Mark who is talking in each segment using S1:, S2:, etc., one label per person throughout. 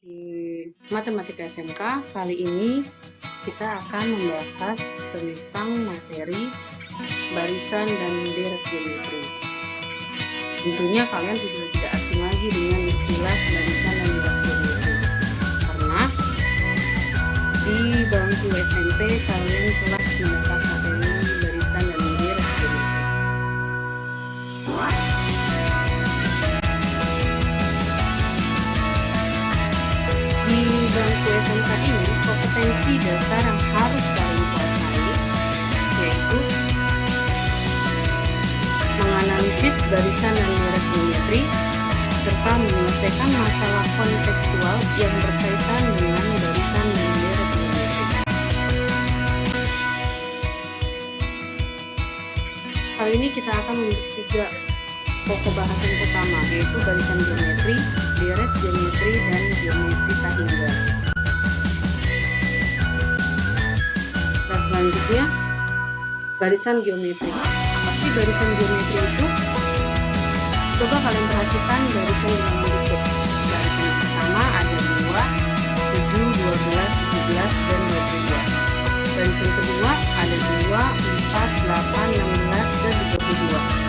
S1: Di Matematika SMK kali ini kita akan membahas tentang materi barisan dan deret geometri. Tentunya kalian sudah tidak asing lagi dengan istilah barisan dan deret geometri, karena di bangku SMP kalian telah mendapat materi barisan dan deret geometri. Di bangku SMK ini, kompetensi dasar yang harus kalian kuasai yaitu menganalisis barisan dan deret geometri serta menyelesaikan masalah kontekstual yang berkaitan dengan barisan dan deret geometri. Kali ini kita akan memiliki 3 pokok bahasan utama, yaitu barisan geometri, deret geometri, dan geometri tahingga. Dan selanjutnya, barisan geometri. Apa sih barisan geometri itu? Coba kalian perhatikan barisan yang berikut. Barisan yang pertama ada 2, 7, 12, 17, dan 22. Barisan kedua ada 2, 4, 8, 16, dan 22.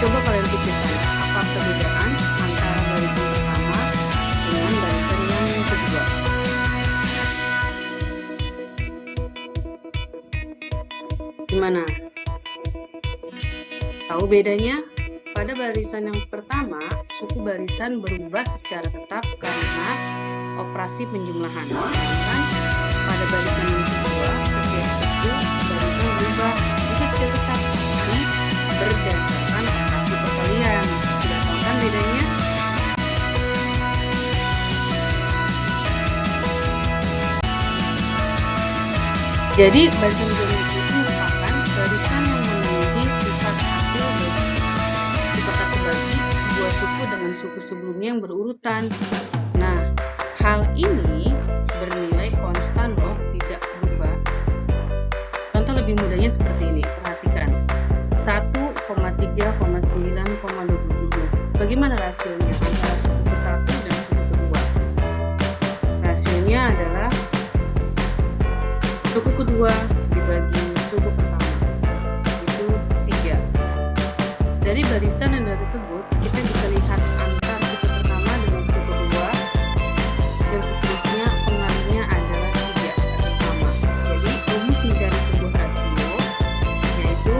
S1: Coba kalian pikirkan, apa perbedaan antara barisan pertama dengan barisan yang kedua? Gimana? Tahu bedanya? Pada barisan yang pertama, suku barisan berubah secara tetap karena operasi penjumlahan. Sedangkan pada barisan yang kedua, setiap suku barisan berubah juga secara tetap, tapi berdasarkan operasi perkalian. Sudah tahu kan bedanya? Jadi barisan geometri itu merupakan barisan yang memenuhi sifat hasil bagi sebuah suku dengan suku sebelumnya yang berurutan. Nah, hal ini bernilai konstan loh, tidak berubah. Contoh lebih mudahnya seperti ini, perhatikan. 1, 3, 9, 27. Bagaimana rasionya antara suku ke-1 dan suku kedua? Rasionya adalah suku kedua dibagi suku pertama, itu 3. Dari barisan dan deret tersebut, kita bisa lihat antar suku pertama dengan suku kedua, dan seterusnya pengalinya adalah 3 atau sama. Jadi, rumus mencari sebuah rasio, yaitu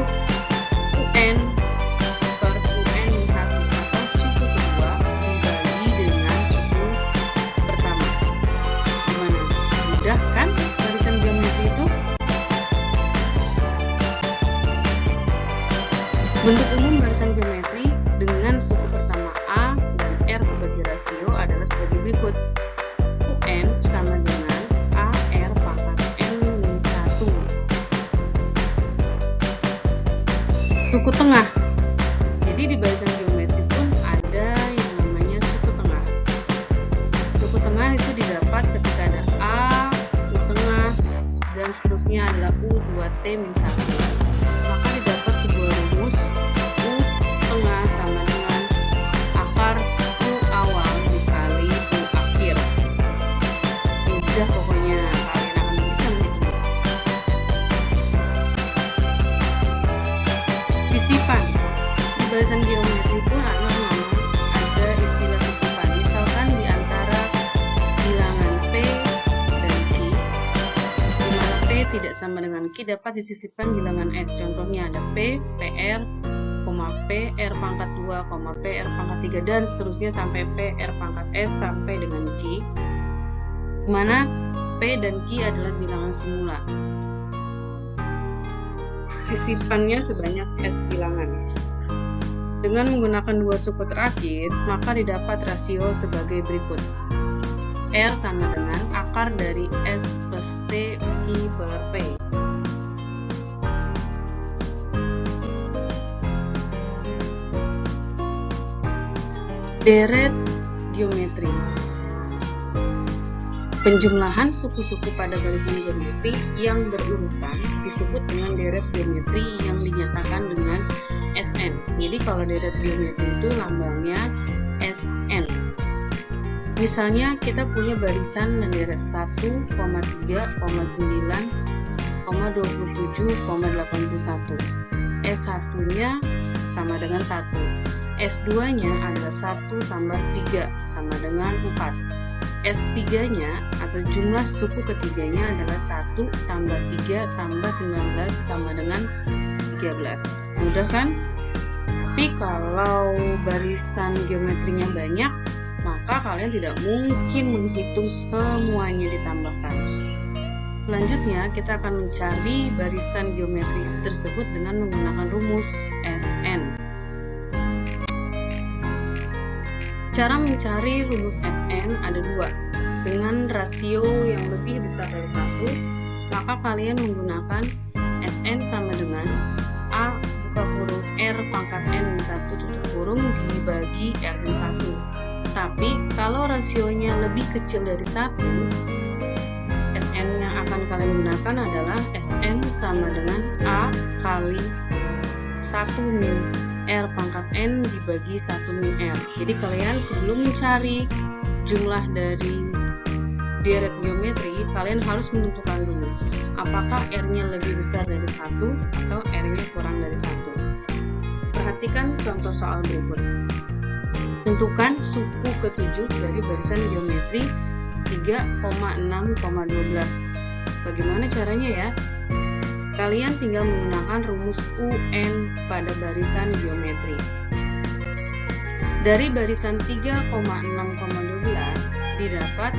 S1: UN per UN min 1 atau suku kedua dibagi dengan suku pertama. Gimana? Mudah kan barisan geometri itu? Bentuk umum barisan geometri dengan suku pertama A dan R sebagai rasio adalah sebagai berikut. UN sama dengan AR pangkat N-1. Suku tengah. Jadi di barisan geometri pun ada yang namanya suku tengah. Suku tengah itu didapat ketika ada A, U tengah, dan seterusnya adalah U2T-1. Maka didapat sebuah rumus U tengah sama dengan akar U awal dikali U akhir. Mudah pokoknya, kalian akan bisa menghitung. Sisipan. Di barisan geometri pun ada istilah sisipan. Misalkan di antara bilangan P dan Q, di mana P tidak sama dengan Q dapat disisipkan bilangan S. Contohnya ada P, PR, P, R pangkat 2, P, R pangkat 3, dan seterusnya sampai P, R pangkat S sampai dengan Q, di mana P dan Q adalah bilangan semula. Sisipannya sebanyak S bilangan. Dengan menggunakan 2 suku terakhir, maka didapat rasio sebagai berikut. R sama dengan akar dari S plus T I per P. Deret geometri. Penjumlahan suku-suku pada barisan geometri yang berurutan disebut dengan deret geometri yang dinyatakan dengan SN. Jadi kalau deret geometri itu lambangnya SN. Misalnya kita punya barisan dan deret 1, 3, 9, 27,81. S1-nya sama dengan 1. S2-nya adalah 1 tambah 3 sama dengan 4. S3-nya atau jumlah suku ketiganya adalah 1 tambah 3 tambah 19 sama dengan 13. Mudah kan? Tapi kalau barisan geometrinya banyak, maka kalian tidak mungkin menghitung semuanya ditambahkan. Selanjutnya, kita akan mencari barisan geometris tersebut dengan menggunakan rumus Sn. Cara mencari rumus Sn ada dua. Dengan rasio yang lebih besar dari 1, maka kalian menggunakan Sn sama dengan A buka kurung R pangkat N 1 tutup kurung dibagi R-1. Tapi kalau rasionya lebih kecil dari 1, Sn yang akan kalian gunakan adalah Sn sama dengan A kali 1 min R pangkat N dibagi 1 min R. Jadi kalian sebelum mencari jumlah dari deret geometri, kalian harus menentukan dulu apakah R-nya lebih besar dari 1 atau R-nya kurang dari 1. Perhatikan contoh soal berikut. Tentukan suku ke-7 dari barisan geometri 3,6,12. Bagaimana caranya ya? Kalian tinggal menggunakan rumus UN pada barisan geometri. Dari barisan 3,6,12 didapat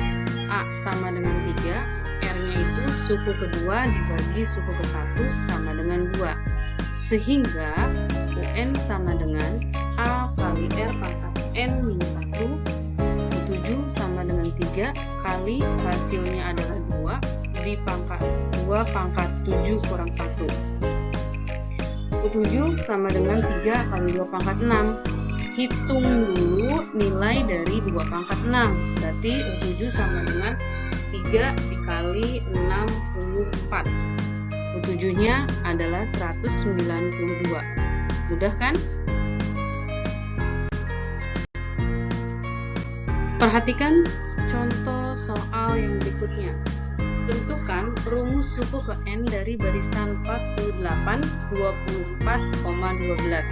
S1: A sama dengan 3, R-nya itu suku kedua dibagi suku ke-1 sama dengan 2. Sehingga UN sama dengan A kali R pangkat N min 1, 7 sama dengan 3 kali rasionya adalah 2 di pangkat 2 pangkat 7 kurang 1. 7 sama dengan 3 kali 2 pangkat 6. Hitung dulu nilai dari 2 pangkat 6. Berarti 7 sama dengan 3 dikali 64. 7-nya adalah 192. Mudah kan? Perhatikan contoh soal yang berikutnya. Tentukan rumus suku ke N dari barisan 48, 24,12.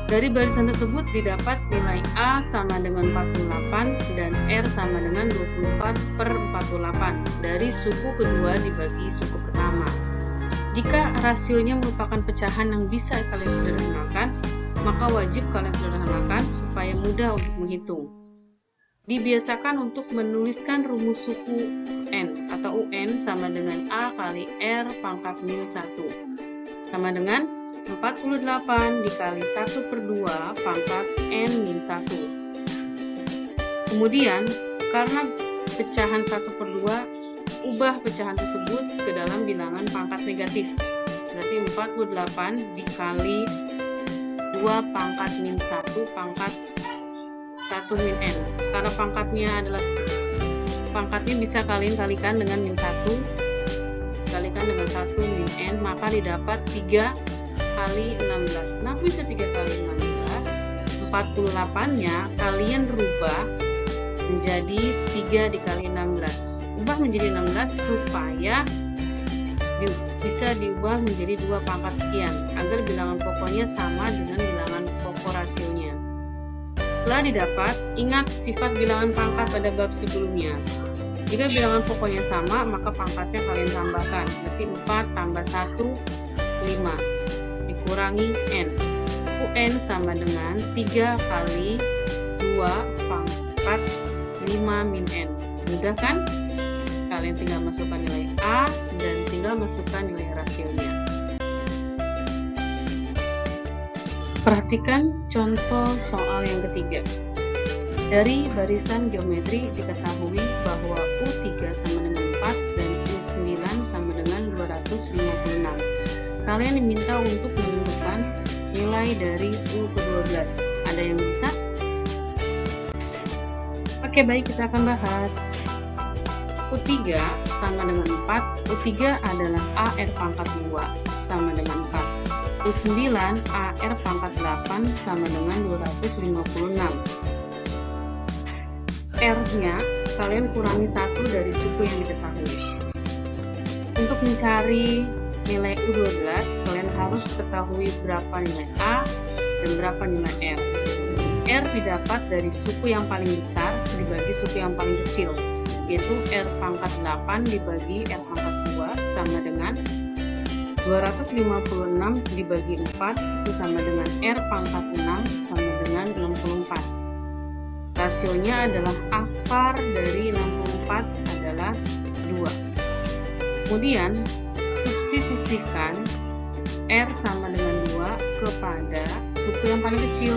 S1: Dari barisan tersebut didapat nilai A sama dengan 48 dan R sama dengan 24/48 dari suku kedua dibagi suku pertama. Jika rasionya merupakan pecahan yang bisa kalian sederhanakan, maka wajib kalian sederhanakan supaya mudah untuk menghitung. Dibiasakan untuk menuliskan rumus suku N atau UN sama dengan A kali R pangkat min 1 sama dengan 48 dikali 1/2 pangkat N min 1. Kemudian, karena pecahan 1/2, ubah pecahan tersebut ke dalam bilangan pangkat negatif. Berarti 48 dikali 2 pangkat min 1 pangkat 1 min N. Karena pangkatnya bisa kalian kalikan dengan min 1, kalikan dengan 1 min N, maka didapat 3 kali 16. Kenapa bisa 3 kali 16? 48-nya kalian rubah menjadi 3 dikali 16. Ubah menjadi 16 supaya bisa diubah menjadi 2 pangkat sekian, agar bilangan pokoknya sama dengan bilangan pokok rasionya. Setelah didapat, ingat sifat bilangan pangkat pada bab sebelumnya. Jika bilangan pokoknya sama, maka pangkatnya kalian tambahkan. Berarti 4 tambah 1, 5. Dikurangi N. UN sama dengan 3 kali 2 pangkat 5 min N. Mudah kan? Kalian tinggal masukkan nilai A dan tinggal masukkan nilai rasionya. Perhatikan contoh soal yang ketiga. Dari barisan geometri diketahui bahwa U3 sama dengan 4 dan U9 sama dengan 256. Kalian diminta untuk menentukan nilai dari U ke-12. Ada yang bisa? Oke, baik, kita akan bahas. U3 sama dengan 4. U3 adalah AR pangkat 2 sama dengan 4. 29 AR pangkat 8 sama dengan 256. R-nya kalian kurangi 1 dari suku yang diketahui. Untuk mencari nilai U12, kalian harus ketahui berapa nilai A dan berapa nilai R. R didapat dari suku yang paling besar dibagi suku yang paling kecil, yaitu R pangkat 8 dibagi R pangkat 2 sama dengan 256 dibagi 4 itu sama dengan R pangkat 6 sama dengan 64. Rasionya adalah akar dari 64 adalah 2. Kemudian substitusikan R sama dengan 2 kepada suku yang paling kecil.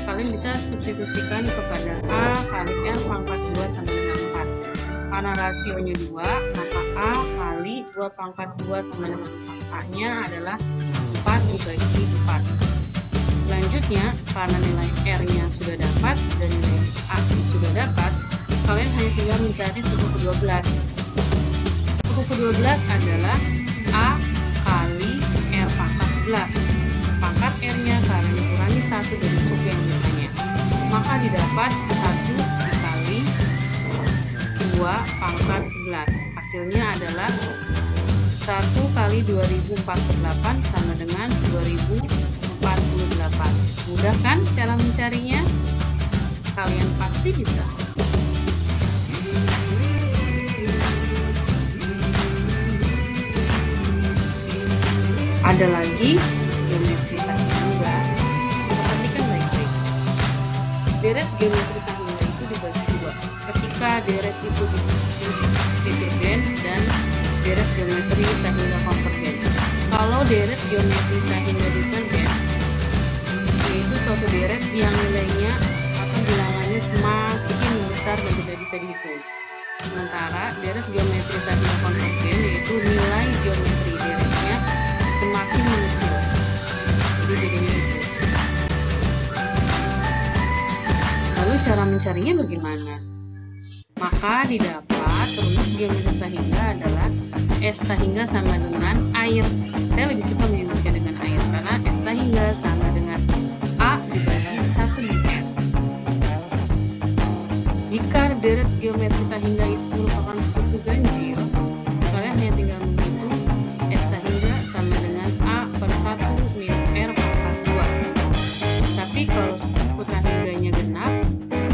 S1: Kalian bisa substitusikan kepada A kali R pangkat 2 sama dengan 4. Karena rasionya 2, maka A kali 2 pangkat 2 sama dengan 4. A-nya adalah 4 dibagi 4. Selanjutnya, karena nilai R-nya sudah dapat dan nilai A-nya sudah dapat, kalian hanya tinggal mencari suku ke-12. Suku ke-12 adalah A kali R pangkat 11. Pangkat R-nya kalian kurangi 1 dari suku yang ditanya. Maka didapat 1 dikali 2 pangkat 11. Hasilnya adalah 1 kali 2048 sama dengan 2048. Mudah kan cara mencarinya? Kalian pasti bisa. Ada lagi geometri tangga. Perhatikan baik-baik. Deret geometri tangga itu dibagi dua. Ketika deret itu divergen dan deret geometri tangga konvergen. Kalau deret geometri tangga divergen, yaitu suatu deret yang nilainya atau bilangannya semakin besar dan tidak bisa dihitung. Sementara deret geometri tangga konvergen yaitu nilai geometri deretnya semakin mengecil. Jadi bedanya itu. Lalu cara mencarinya bagaimana? Maka didapat rumus geometri tangga adalah S tangga sama dengan air. Saya lebih suka menyebutkan dengan air karena S tangga sama dengan A dibagi 1 R. Jika deret geometri tangga itu merupakan suku ganjil, kalian hanya tinggal menghitung S tangga sama dengan A per 1 min R pangkat 2. Tapi kalau suku tangganya genap,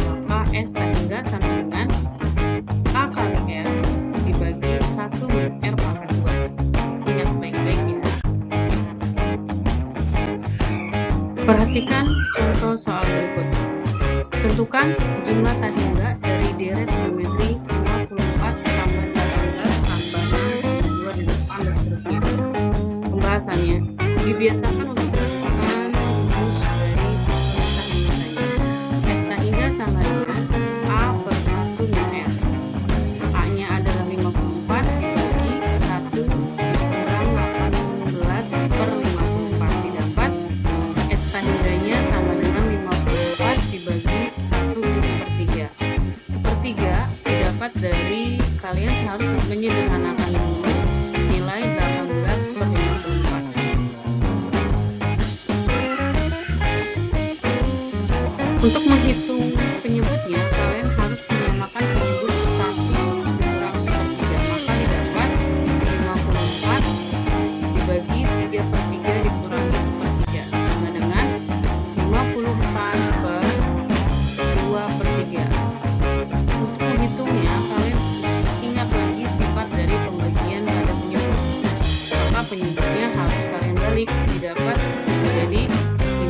S1: maka S tangga sama dengan A kali R dibagi 1 min R pangkat 2. Ingat baik-baik ya. Perhatikan contoh soal berikut. Tentukan jumlah tangga dari deret geometri 54 tambah 18 tambah 2 dan 8 dan seterusnya. Pembahasannya dibiasakan untuk melakukan rumus dari tangga. S tangga sama dengan A per 1 min R. A-nya adalah 54 dibagi 1 dikurang 18 per 54 didapat S tangganya sama dengan 54 dibagi 1 min sepertiga. Sepertiga didapat dari kalian harus menyederhanakan dulu nilai 18 per 54. Untuk menghitung penyebutnya, kalian harus menyamakan penyebut 1 dikurang sepertiga. Maka didapat 54 dibagi 3 per 3 dikurangi sepertiga sama dengan 54 per 2 per 3. Untuk menghitungnya, kalian ingat lagi sifat dari pembagian pada penyebut. Maka penyebutnya harus kalian balik, didapat menjadi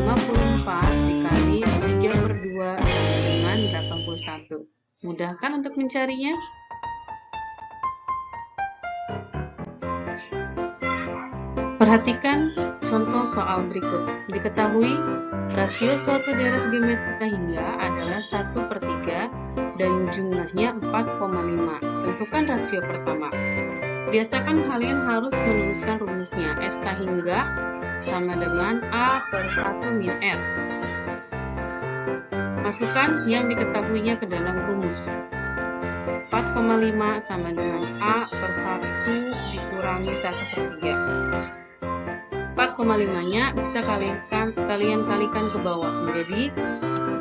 S1: 54 dikali 3 per 2 sama dengan 81. Mudah kan untuk mencarinya? Perhatikan contoh soal berikut. Diketahui rasio suatu deret geometri tangga adalah 1/3 dan jumlahnya 4,5. Tentukan rasio pertama. Biasakan kalian harus menuliskan rumusnya. S tangga sama dengan A per 1 min R. Masukkan yang diketahuinya ke dalam rumus. 4,5 sama dengan A per 1 dikurangi 1/3. 4,5-nya bisa kalian kalikan ke bawah menjadi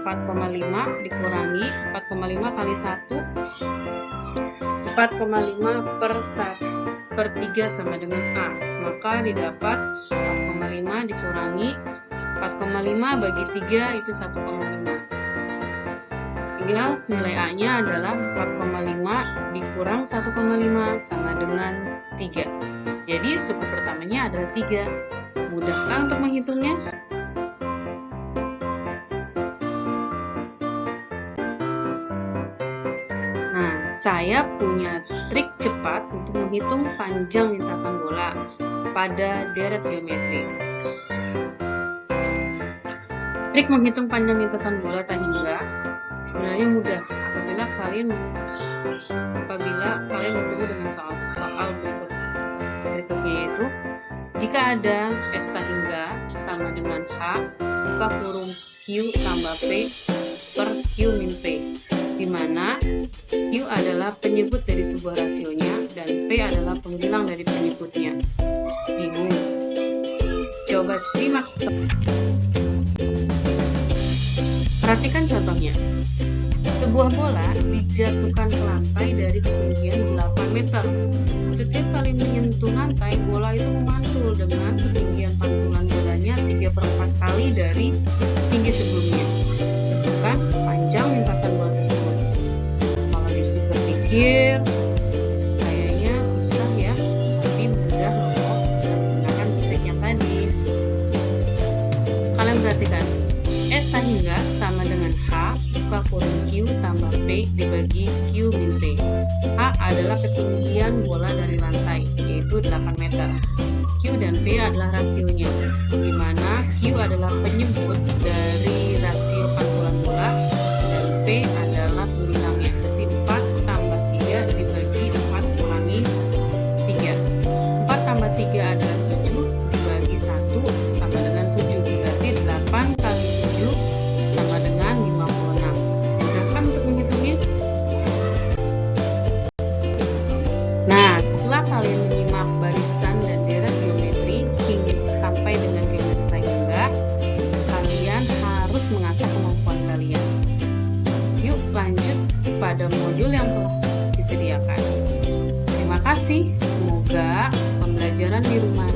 S1: 4,5 dikurangi 4,5 kali 1, 4,5 per 3 sama dengan A. Maka didapat 4,5 dikurangi 4,5 bagi 3 itu 1,5. Tinggal nilai A-nya adalah 4,5 dikurang 1,5 sama dengan 3. Jadi suku pertamanya adalah 3. Mudah kan untuk menghitungnya? Nah, saya punya trik cepat untuk menghitung panjang lintasan bola pada deret geometri. Trik menghitung panjang lintasan bola tak hingga sebenarnya mudah apabila kalian bertemu dengan soal berikutnya, yaitu jika ada S tak hingga sama dengan H buka kurung Q tambah P per Q min P, di mana Q adalah penyebut dari sebuah rasionya dan P adalah penghilang dari penyebutnya. Bingung? Coba simak. Perhatikan contohnya. Sebuah bola dijatuhkan ke lantai dari ketinggian 8 meter. Setiap kali menyentuh lantai, bola itu memantul dengan ketinggian pantulan bolanya 3/4 kali dari tinggi sebelumnya. Tentukan panjang lintasan bola tersebut. Kalau dipikir-pikir, kayaknya susah ya, tapi mudah loh dengan menggunakan triknya tadi. Kalian perhatikan, S tak hingga sama dengan H buka kurung Q tambah P dibagi Q min P. H adalah ketinggian bola dari lantai, yaitu 8 meter. Q dan P adalah rasionya, di mana Q adalah penyebut dari rasio pantulan bola dan P adalah penghilangnya. Berarti 4 tambah 3 dibagi 4 kurangi 3. 4 tambah 3 adalah 7 dibagi 1 sama dengan 7. Berarti 8 kali 7 sama dengan 56. Mudah kan untuk menghitungnya? Nah, setelah kalian menyimak barisan dan deret geometri sampai dengan geometri tak hingga, kalian harus mengasah kemampuan kalian. Yuk lanjut pada modul yang telah disediakan. Terima kasih, semoga pembelajaran di rumah